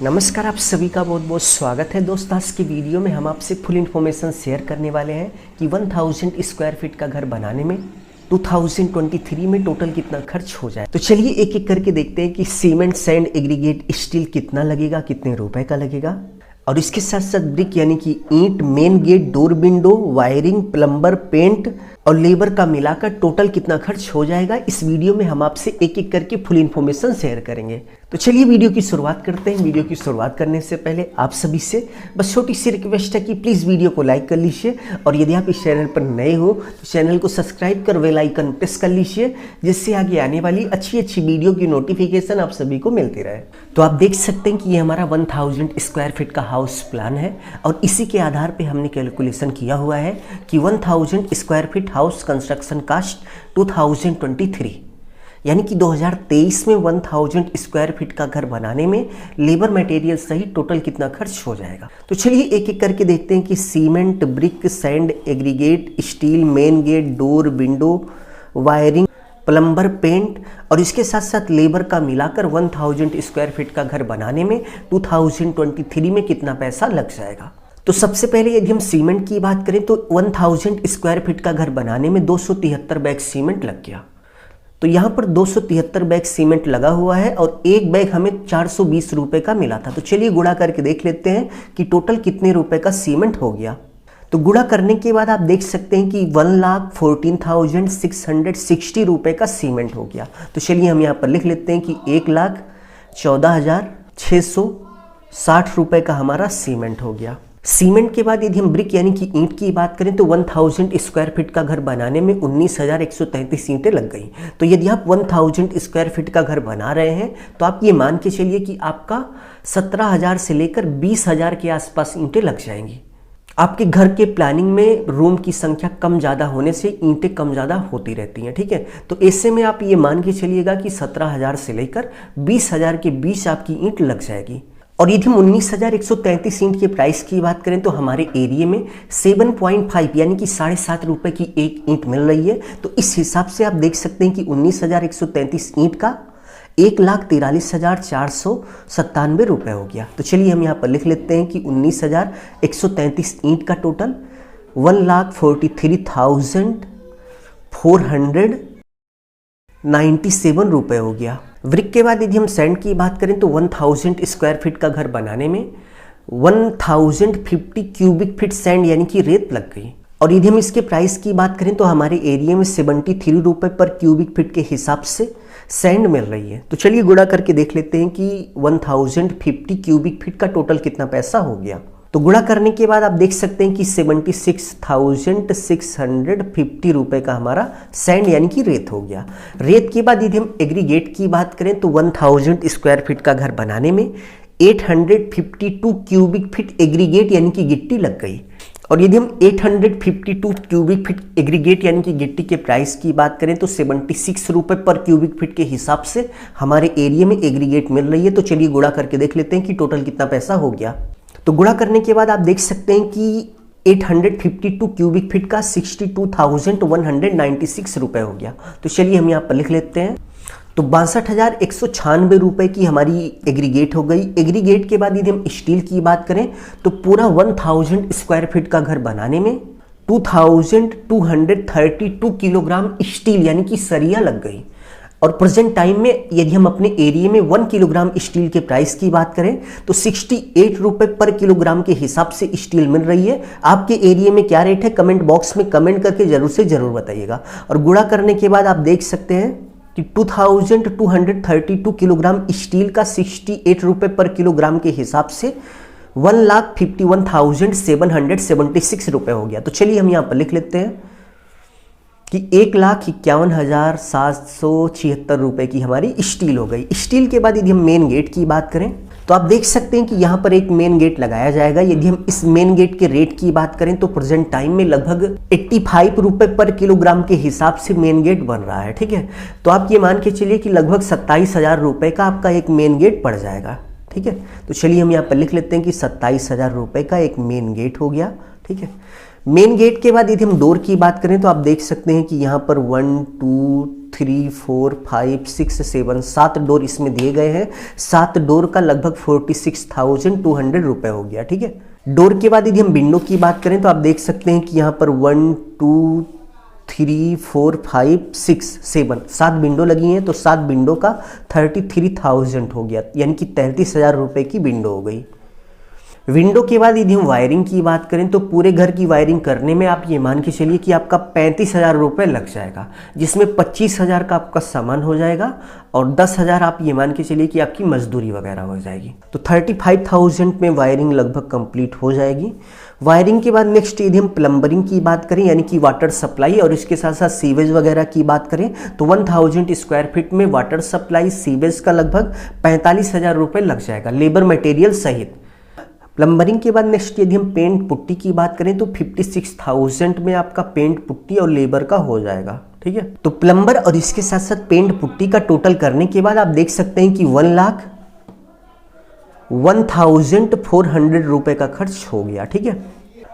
नमस्कार, आप सभी का बहुत बहुत स्वागत है दोस्त। आज की वीडियो में हम आपसे फुल इन्फॉर्मेशन शेयर करने वाले हैं कि 1000 स्क्वायर फीट का घर बनाने में 2023 में टोटल कितना खर्च हो जाए। तो चलिए एक एक करके देखते हैं कि सीमेंट, सैंड, एग्रीगेट, स्टील कितना लगेगा, कितने रुपए का लगेगा, और इसके साथ साथ ब्रिक यानी कि ईंट, main gate, door, window, wiring, plumber, paint और लेबर का मिलाकर टोटल कितना खर्च हो जाएगा। इस वीडियो में हम आपसे एक एक करके फुल इन्फॉर्मेशन शेयर करेंगे। तो चलिए वीडियो की शुरुआत करते हैं। वीडियो की शुरुआत करने से पहले आप सभी से बस छोटी सी रिक्वेस्ट है कि प्लीज़ वीडियो को लाइक कर लीजिए, और यदि आप इस चैनल पर नए हो तो चैनल को सब्सक्राइब कर बेल आइकन प्रेस कर लीजिए, जिससे आगे आने वाली अच्छी अच्छी वीडियो की नोटिफिकेशन आप सभी को मिलती रहे। तो आप देख सकते हैं कि ये हमारा 1000 स्क्वायर फीट का हाउस प्लान है, और इसी के आधार पर हमने कैलकुलेशन किया हुआ है कि 1000 square feet house construction cost 2023 यानी कि 2023 में 1000 स्क्वायर फीट का घर बनाने में लेबर मटेरियल सहित टोटल कितना खर्च हो जाएगा। तो चलिए एक एक करके देखते हैं कि cement, brick, sand, aggregate, steel, main gate, door, window, wiring, plumber, paint और इसके साथ साथ लेबर का मिलाकर 1000 स्क्वायर फीट का घर बनाने में 2023 में कितना पैसा लग जाएगा। तो सबसे पहले यदि हम सीमेंट की बात करें तो 1000 स्क्वायर फीट का घर बनाने में 273 बैग सीमेंट लग गया। तो यहाँ पर 273 बैग सीमेंट लगा हुआ है, और एक बैग हमें 420 रुपए का मिला था। तो चलिए गुणा करके देख लेते हैं कि टोटल कितने रुपए का सीमेंट हो गया। तो गुणा करने के बाद आप देख सकते हैं कि 1,14,660 रुपए का सीमेंट हो गया। तो चलिए हम यहाँ पर लिख लेते हैं कि 1,14,660 रुपए का हमारा सीमेंट हो गया। सीमेंट के बाद यदि हम ब्रिक यानी कि ईंट की बात करें तो 1000 स्क्वायर फीट का घर बनाने में 19,133 ईंटें लग गई। तो यदि आप 1000 स्क्वायर फीट का घर बना रहे हैं तो आप ये मान के चलिए कि आपका 17,000 से लेकर 20,000 के आसपास ईंटें लग जाएंगी। आपके घर के प्लानिंग में रूम की संख्या कम ज़्यादा होने से ईंटें कम ज़्यादा होती रहती हैं, ठीक है। तो ऐसे में आप ये मान के चलिएगा कि 17,000 से लेकर 20,000 के बीच आपकी ईंट लग जाएगी। और यदि हम 19,133 ईंट के प्राइस की बात करें तो हमारे एरिया में 7.5 यानी कि 7.5 रुपये की एक ईंट मिल रही है। तो इस हिसाब से आप देख सकते हैं कि 19,133 ईंट का 1,43,497 रुपये हो गया। तो चलिए हम यहाँ पर लिख लेते हैं कि 19,133 ईंट का टोटल 1,43,497 रुपये हो गया। ब्रिक के बाद यदि हम सैंड की बात करें तो 1000 स्क्वायर फीट का घर बनाने में 1050 क्यूबिक फीट सैंड यानी कि रेत लग गई। और यदि हम इसके प्राइस की बात करें तो हमारे एरिया में 73 रुपये पर क्यूबिक फीट के हिसाब से सैंड मिल रही है। तो चलिए गुणा करके देख लेते हैं कि 1050 क्यूबिक फीट का टोटल कितना पैसा हो गया। तो गुणा करने के बाद आप देख सकते हैं कि 76,650 रुपये का हमारा सैंड यानी कि रेत हो गया। रेत के बाद यदि हम एग्रीगेट की बात करें तो 1000 स्क्वायर फीट का घर बनाने में 852 क्यूबिक फीट एग्रीगेट यानी कि गिट्टी लग गई। और यदि हम 852 क्यूबिक फीट एग्रीगेट यानी कि गिट्टी के प्राइस की बात करें तो 76 रुपये पर क्यूबिक फीट के हिसाब से हमारे एरिया में एग्रीगेट मिल रही है। तो चलिए गुणा करके देख लेते हैं कि टोटल कितना पैसा हो गया। तो गुणा करने के बाद आप देख सकते हैं कि 852 क्यूबिक फीट का 62,196 रुपये हो गया। तो चलिए हम यहाँ पर लिख लेते हैं। तो 62,196 रुपये की हमारी एग्रीगेट हो गई। एग्रीगेट के बाद यदि हम स्टील की बात करें तो पूरा 1000 स्क्वायर फीट का घर बनाने में 2232 किलोग्राम स्टील यानी कि सरिया लग गई। और प्रेजेंट टाइम में यदि हम अपने एरिया में 1 किलोग्राम स्टील के प्राइस की बात करें तो 68 रुपये पर किलोग्राम के हिसाब से स्टील मिल रही है। आपके एरिया में क्या रेट है कमेंट बॉक्स में कमेंट करके जरूर से जरूर बताइएगा। और गुणा करने के बाद आप देख सकते हैं कि 2232 किलोग्राम स्टील का 68 रुपये पर किलोग्राम के हिसाब से 1,51,776 रुपये हो गया। तो चलिए हम यहाँ पर लिख लेते हैं कि 1,51,776 रुपये की हमारी स्टील हो गई। स्टील के बाद यदि हम मेन गेट की बात करें तो आप देख सकते हैं कि यहाँ पर एक मेन गेट लगाया जाएगा। यदि हम इस मेन गेट के रेट की बात करें तो प्रेजेंट टाइम में लगभग 85 रुपये पर किलोग्राम के हिसाब से मेन गेट बन रहा है, ठीक है। तो आप ये मान के चलिए कि लगभग 27,000 रुपये का आपका एक मेन गेट पड़ जाएगा, ठीक है। तो चलिए हम यहाँ पर लिख लेते हैं कि 27,000 रुपये का एक मेन गेट हो गया, ठीक है। मेन गेट के बाद यदि हम डोर की बात करें तो आप देख सकते हैं कि यहाँ पर 1 2 3 4 5 6 7 7 डोर इसमें दिए गए हैं। 7 डोर का लगभग 46,200 रुपये हो गया। ठीक है, डोर के बाद यदि हम विंडो की बात करें तो आप देख सकते हैं कि यहाँ पर 1 2 3 4 5 6 7 7 विंडो लगी हैं, तो 7 विंडो का 33,000 हो गया, यानी कि 33,000 रुपये की विंडो हो गई। विंडो के बाद यदि हम वायरिंग की बात करें तो पूरे घर की वायरिंग करने में आप ये मान के चलिए कि आपका 35,000 रुपये लग जाएगा, जिसमें 25,000 का आपका सामान हो जाएगा और 10,000 आप ये मान के चलिए कि आपकी मजदूरी वगैरह हो जाएगी। तो 35,000 में वायरिंग लगभग कंप्लीट हो जाएगी। वायरिंग के बाद नेक्स्ट यदि हम प्लम्बरिंग की बात करें, यानी कि वाटर सप्लाई और इसके साथ साथ सीवेज वगैरह की बात करें, तो 1000 स्क्वायर फीट में वाटर सप्लाई सीवेज का लगभग 45,000 रुपये लग जाएगा, लेबर मटेरियल सहित। प्लम्बरिंग के बाद नेक्स्ट यदि हम पेंट पुट्टी की बात करें तो 56,000 में आपका पेंट पुट्टी और लेबर का हो जाएगा। ठीक है, तो प्लम्बर और इसके साथ साथ पेंट पुट्टी का टोटल करने के बाद आप देख सकते हैं कि 1,01,400 रुपये का खर्च हो गया। ठीक है,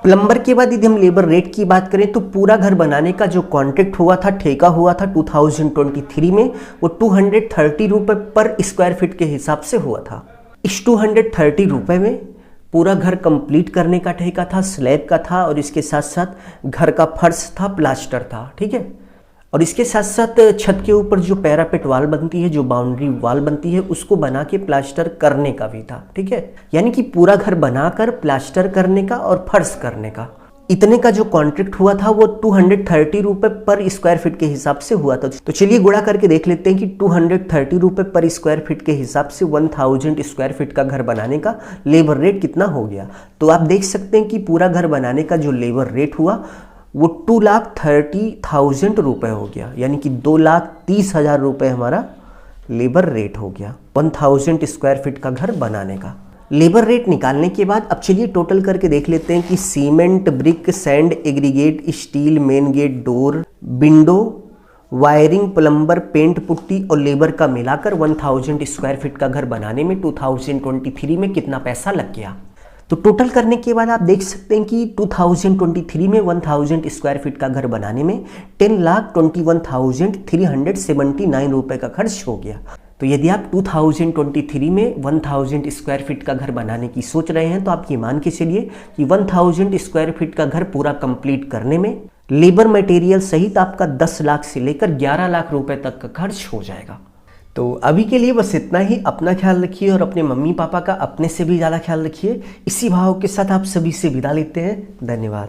प्लम्बर के बाद यदि हम लेबर रेट की बात करें तो पूरा घर बनाने का जो कॉन्ट्रैक्ट हुआ था, ठेका हुआ था 2023 में, वो 230 रुपये पर स्क्वायर फीट के हिसाब से हुआ था। इस 230 रुपये में पूरा घर कंप्लीट करने का ठेका था, स्लैब का था और इसके साथ साथ घर का फर्श था, प्लास्टर था। ठीक है, और इसके साथ साथ छत के ऊपर जो पैरापेट वाल बनती है, जो बाउंड्री वाल बनती है, उसको बना के प्लास्टर करने का भी था। ठीक है, यानी कि पूरा घर बनाकर प्लास्टर करने का और फर्श करने का, इतने का जो कॉन्ट्रैक्ट हुआ था वो 230 रुपये पर स्क्वायर फीट के हिसाब से हुआ था। तो चलिए गुणा करके देख लेते हैं कि 230 रुपये पर स्क्वायर फीट के हिसाब से 1000 स्क्वायर फीट का घर बनाने का लेबर रेट कितना हो गया। तो आप देख सकते हैं कि पूरा घर बनाने का जो लेबर रेट हुआ वो 2,30,000 रुपये हो गया, यानी कि 2,30,000 रुपये हमारा लेबर रेट हो गया 1000 स्क्वायर फीट का घर बनाने का। लेबर रेट निकालने के बाद अब चलिए टोटल करके देख लेते हैं कि cement, brick, sand, aggregate, steel, main gate, door, window, wiring, plumber, paint putty और लेबर का मिलाकर 1000 स्क्वायर फीट का घर बनाने में 2023 में कितना पैसा लग गया। तो टोटल करने के बाद आप देख सकते हैं कि 2023 में 1000 स्क्वायर फीट का घर बनाने में 10,21,379 रुपये का खर्च हो गया। तो यदि आप 2023 में 1000 स्क्वायर फीट का घर बनाने की सोच रहे हैं तो आप ये मान के चलिए कि 1000 स्क्वायर फीट का घर पूरा कंप्लीट करने में लेबर मटेरियल सहित आपका 10 लाख से लेकर 11 लाख रुपए तक का खर्च हो जाएगा। तो अभी के लिए बस इतना ही। अपना ख्याल रखिए और अपने मम्मी पापा का अपने से भी ज़्यादा ख्याल रखिए। इसी भाव के साथ आप सभी से विदा लेते हैं। धन्यवाद।